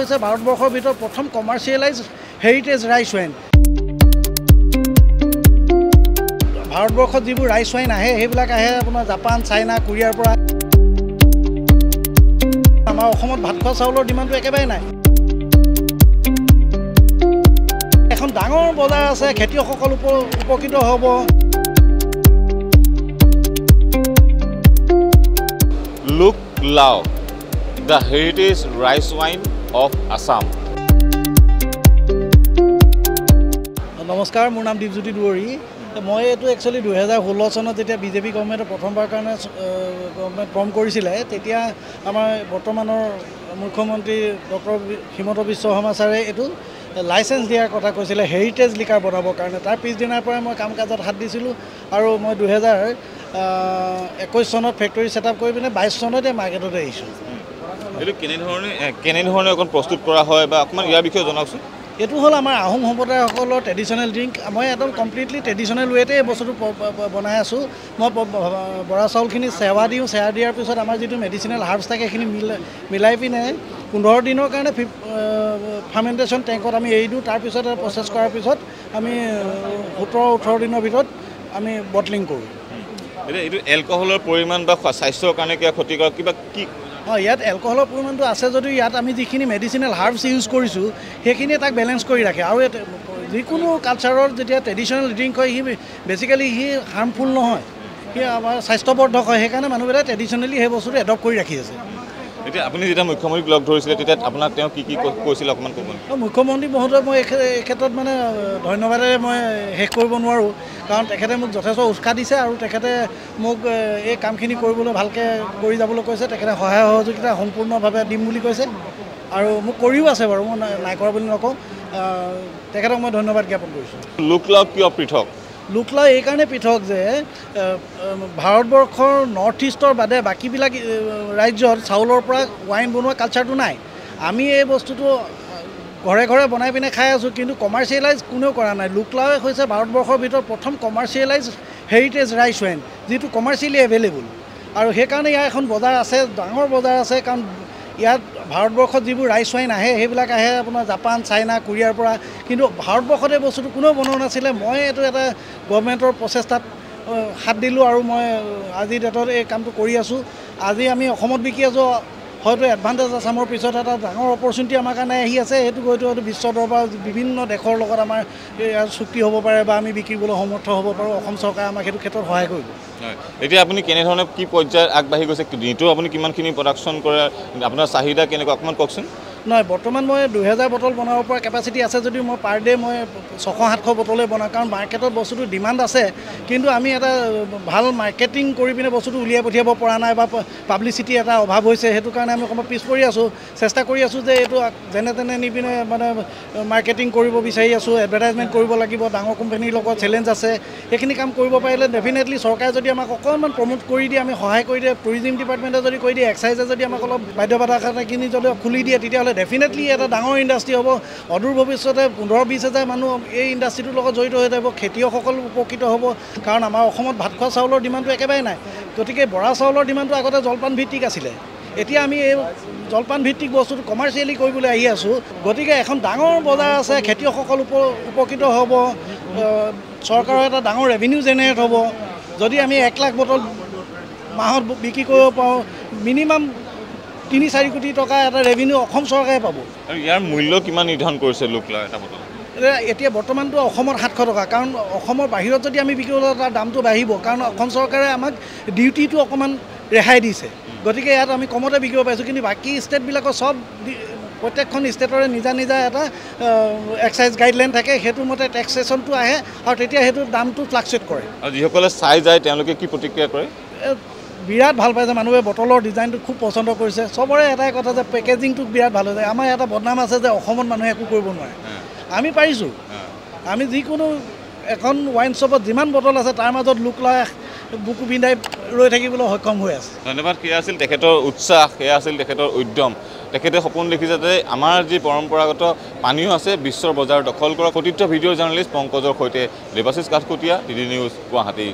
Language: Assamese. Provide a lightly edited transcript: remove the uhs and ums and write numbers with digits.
হৈছে ভাৰতবৰ্ষৰ ভিতৰত প্ৰথম কমাৰ্চিয়েলাইজ হেৰিটেজ ৰাইচ ওৱাইন। ভাৰতবৰ্ষত যিবোৰ ৰাইচ ওৱাইন আহে সেইবিলাক আহে আপোনাৰ জাপান, চাইনা, কোৰিয়াৰ পৰা। আমাৰ অসমত ভাত খোৱা চাউলৰ ডিমাণ্ডটো একেবাৰে নাই। এখন ডাঙৰ বজাৰ আছে, খেতিয়কসকল উপকৃত হ'ব। Look Lao, the heritage rice wine of Assam. নমস্কাৰ, মোৰ নাম দীপজ্যোতি দুৱৰী। মই এইটো একচুৱেলি 2016 চনত যেতিয়া বিজেপি গভৰ্ণমেণ্টে প্ৰথমবাৰ কাৰণে গভৰ্ণমেণ্ট ফৰ্ম কৰিছিলে, তেতিয়া আমাৰ বৰ্তমানৰ মুখ্যমন্ত্ৰী ডক্টৰ হিমন্ত বিশ্ব শৰ্মা ছাৰে এইটো লাইচেঞ্চ দিয়াৰ কথা কৈছিলে হেৰিটেজ লিকাৰ বনাবৰ কাৰণে। তাৰ পিছদিনাৰ পৰাই মই কাম কাজত হাত দিছিলোঁ আৰু মই 2021 চনত ফেক্টৰী ছেটআপ কৰি পিনে 22 চনতে মাৰ্কেটতে আহিছোঁ। এইটো কেনেধৰণে অকণ প্ৰস্তুত কৰা হয় বা অকণমান ইয়াৰ বিষয়ে জনাওকচোন। এইটো হ'ল আমাৰ আহোম সম্প্ৰদায়সকলৰ ট্ৰেডিশ্যনেল ড্ৰিংক। মই একদম কমপ্লিটলি ট্ৰেডিশ্যনেল ৱেতে এই বস্তুটো বনাই আছোঁ। মই বৰা চাউলখিনি চেৱা দিওঁ, চেৱা দিয়াৰ পিছত আমাৰ যিটো মেডিচিনেল হাৰ্বছ থাকে সেইখিনি মিলাই পিনে 15 দিনৰ কাৰণে ফাৰ্মেণ্টেশ্যন টেংকত আমি এৰি দিওঁ। তাৰপিছত প্ৰচেছ কৰাৰ পিছত আমি 17-18 দিনৰ ভিতৰত আমি বটলিং কৰোঁ। এতিয়া এইটো এলকহলৰ পৰিমাণ বা স্বাস্থ্যৰ কাৰণে কিবা ক্ষতিকৰ কিবা কি? ইয়াত এলকহলৰ পৰিমাণটো আছে যদিও ইয়াত আমি যিখিনি মেডিচিনেল হাৰ্বছ ইউজ কৰিছোঁ সেইখিনিয়ে তাক বেলেঞ্চ কৰি ৰাখে। আৰু যিকোনো কালচাৰৰ যেতিয়া ট্ৰেডিশ্যনেল ড্ৰিংক হয় সি বেচিকেলি সি হাৰ্মফুল নহয়, সি আমাৰ স্বাস্থ্যবৰ্ধক হয়। সেইকাৰণে মানুহবিলাকে ট্ৰেডিশ্যনেলি সেই বস্তুটো এডপ্ট কৰি ৰাখি আছে। এতিয়া আপুনি যেতিয়া মুখ্যমন্ত্ৰীক লগ ধৰিছিলে তেতিয়া আপোনাক তেওঁ কি কৈছিলে অকণমান ক'ব? মুখ্যমন্ত্ৰী মহোদয় মই এই ক্ষেত্ৰত মানে ধন্যবাদেৰে মই শেষ কৰিব নোৱাৰোঁ, কাৰণ তেখেতে মোক যথেষ্ট উৎসাহ দিছে আৰু তেখেতে মোক এই কামখিনি কৰিবলৈ ভালকৈ কৰি যাবলৈ কৈছে। তেখেতে সহায় সহযোগিতা সম্পূৰ্ণভাৱে দিম বুলি কৈছে আৰু মোক কৰিও আছে বাৰু, মই নাই কৰা বুলি নকওঁ। তেখেতক মই ধন্যবাদ জ্ঞাপন কৰিছোঁ। লোক লাও কিয় পৃথক? লোক লাও এইকাৰণে পৃথক যে ভাৰতবৰ্ষৰ নৰ্থ ইষ্টৰ বাদে বাকীবিলাক ৰাজ্যত চাউলৰ পৰা ৱাইন বনোৱা কালচাৰটো নাই। আমি এই বস্তুটো ঘৰে ঘৰে বনাই পিনে খাই আছোঁ, কিন্তু কমাৰ্চিয়েলাইজ কোনেও কৰা নাই। লোক লাও হৈছে ভাৰতবৰ্ষৰ ভিতৰত প্ৰথম কমাৰ্চিয়েলাইজ হেৰিটেজ ৰাইচ ওৱাইন, যিটো কমাৰ্চিয়েলি এভেইলেবল। আৰু সেইকাৰণে ইয়াৰ এখন বজাৰ আছে, ডাঙৰ বজাৰ আছে, কাৰণ ইয়াত ভাৰতবৰ্ষত যিবোৰ ৰাইচ ওৱাইন আহে সেইবিলাক আহে আপোনাৰ জাপান, চাইনা, কোৰিয়াৰ পৰা। কিন্তু ভাৰতবৰ্ষত এই বস্তুটো কোনেও বনোৱা নাছিলে। মই এইটো এটা গভৰ্ণমেণ্টৰ প্ৰচেষ্টাত হাত দিলোঁ আৰু মই আজিৰ ডেটত এই কামটো কৰি আছোঁ। আজি আমি অসমত বিকি আছোঁ, হয়তো এডভান্টেজ আছামৰ পিছত এটা ডাঙৰ অপৰচুনিটি আমাৰ কাৰণে আহি আছে। সেইটো হয়তো বিশ্ব দৰবাৰ বিভিন্ন দেশৰ লগত আমাৰ চুক্তি হ'ব পাৰে বা আমি বিকিবলৈ সমৰ্থ হ'ব পাৰোঁ। অসম চৰকাৰে আমাক সেইটো ক্ষেত্ৰত সহায় কৰিব। এতিয়া আপুনি কেনেধৰণে কি পৰ্যায়ত আগবাঢ়ি গৈছে? দিনটো আপুনি কিমানখিনি প্ৰডাকশ্যন কৰে, আপোনাৰ চাহিদা কেনেকুৱা অকণমান কওকচোন। নহয়, বৰ্তমান মই 2000 বটল বনাব পৰা কেপাচিটি আছে যদিও মই পাৰ ডে মই 600-700 বটলে বনাওঁ, কাৰণ মাৰ্কেটত বস্তুটো ডিমাণ্ড আছে। কিন্তু আমি এটা ভাল মাৰ্কেটিং কৰি পিনে বস্তুটো উলিয়াই পঠিয়াব পৰা নাই বা পাব্লিচিটি এটা অভাৱ হৈছে। সেইটো কাৰণে আমি অকণমান পিছ পৰি আছোঁ। চেষ্টা কৰি আছোঁ যে এইটো যেনে তেনে নি পিনে মানে মাৰ্কেটিং কৰিব বিচাৰি আছোঁ, এডভাৰটাইজমেণ্ট কৰিব লাগিব। ডাঙৰ কোম্পানীৰ লগত চেলেঞ্জ আছে। সেইখিনি কাম কৰিব পাৰিলে ডেফিনেটলি চৰকাৰে যদি আমাক অকণমান প্ৰমোট কৰি দিয়ে, আমি সহায় কৰি দিয়ে, টুৰিজিম ডিপাৰ্টমেণ্টে যদি কৰি দিয়ে, এক্সাইজে যদি আমাক অলপ বাধ্যবাধকতাখিনি যদি খুলি দিয়ে, তেতিয়াহ'লে ডেফিনেটলি এটা ডাঙৰ ইণ্ডাষ্ট্ৰী হ'ব। অদূৰ ভৱিষ্যতে 15-20 হাজাৰ মানুহ এই ইণ্ডাষ্ট্ৰীটোৰ লগত জড়িত হৈ থাকিব। খেতিয়কসকল উপকৃত হ'ব, কাৰণ আমাৰ অসমত ভাত খোৱা চাউলৰ ডিমাণ্ডটো একেবাৰে নাই। গতিকে বৰা চাউলৰ ডিমাণ্ডটো আগতে জলপান ভিত্তিক আছিলে। এতিয়া আমি এই জলপান ভিত্তিক বস্তুটো কমাৰ্চিয়েলি কৰিবলৈ আহি আছোঁ। গতিকে এখন ডাঙৰ বজাৰ আছে, খেতিয়কসকল উপকৃত হ'ব, চৰকাৰৰ এটা ডাঙৰ ৰেভিনিউ জেনেৰেট হ'ব। যদি আমি 1 লাখ বটল মাহত বিক্ৰী কৰিব পাৰোঁ, মিনিমাম 3-4 কোটি টকা এটা ৰেভিনিউ অসম চৰকাৰে পাব। আৰু ইয়াৰ মূল্য কিমান নিৰ্ধাৰণ কৰিছে লোক লাও এটা বটল? এতিয়া বৰ্তমানটো অসমত 700 টকা, কাৰণ অসমৰ বাহিৰত যদি আমি বিক্ৰী কৰোঁ তাৰ দামটো বাঢ়িব, কাৰণ অসম চৰকাৰে আমাক ডিউটিটো অকণমান ৰেহাই দিছে। গতিকে ইয়াত আমি কমতে বিকিব পাৰিছোঁ। কিন্তু বাকী ষ্টেটবিলাকৰ চব প্ৰত্যেকখন ষ্টেটৰে নিজা নিজা এটা এক্সাইজ গাইডলাইন থাকে, সেইটো মতে টেক্সেশ্যনটো আহে আৰু তেতিয়া সেইটো দামটো ফ্লাকচুৱেট কৰে। আৰু যিসকলে চাই যায় তেওঁলোকে কি প্ৰতিক্ৰিয়া কৰে? বিৰাট ভাল পাইছে মানুহে, বটলৰ ডিজাইনটো খুব পচন্দ কৰিছে। চবৰে এটাই কথা যে পেকেজিংটো বিৰাট ভাল হৈছে। আমাৰ এটা বদনাম আছে যে অসমত মানুহে একো কৰিব নোৱাৰে, আমি পাৰিছোঁ। আমি যিকোনো এখন ৱাইন শ্বপত যিমান বটল আছে তাৰ মাজত লোক লাও বুকু পিন্ধাই ৰৈ থাকিবলৈ সক্ষম হৈ আছে। ধন্যবাদ। সেয়া আছিল তেখেতৰ উৎসাহ, সেয়া আছিল তেখেতৰ উদ্যম। তেখেতে সপোন দেখিছে যে আমাৰ যি পৰম্পৰাগত পানীয় আছে বিশ্বৰ বজাৰ দখল কৰা। কথিত ভিডিঅ' জাৰ্নেলিষ্ট পংকজৰ সৈতে দেৱাশিষ কাঠকটীয়া, DD নিউজ, গুৱাহাটী।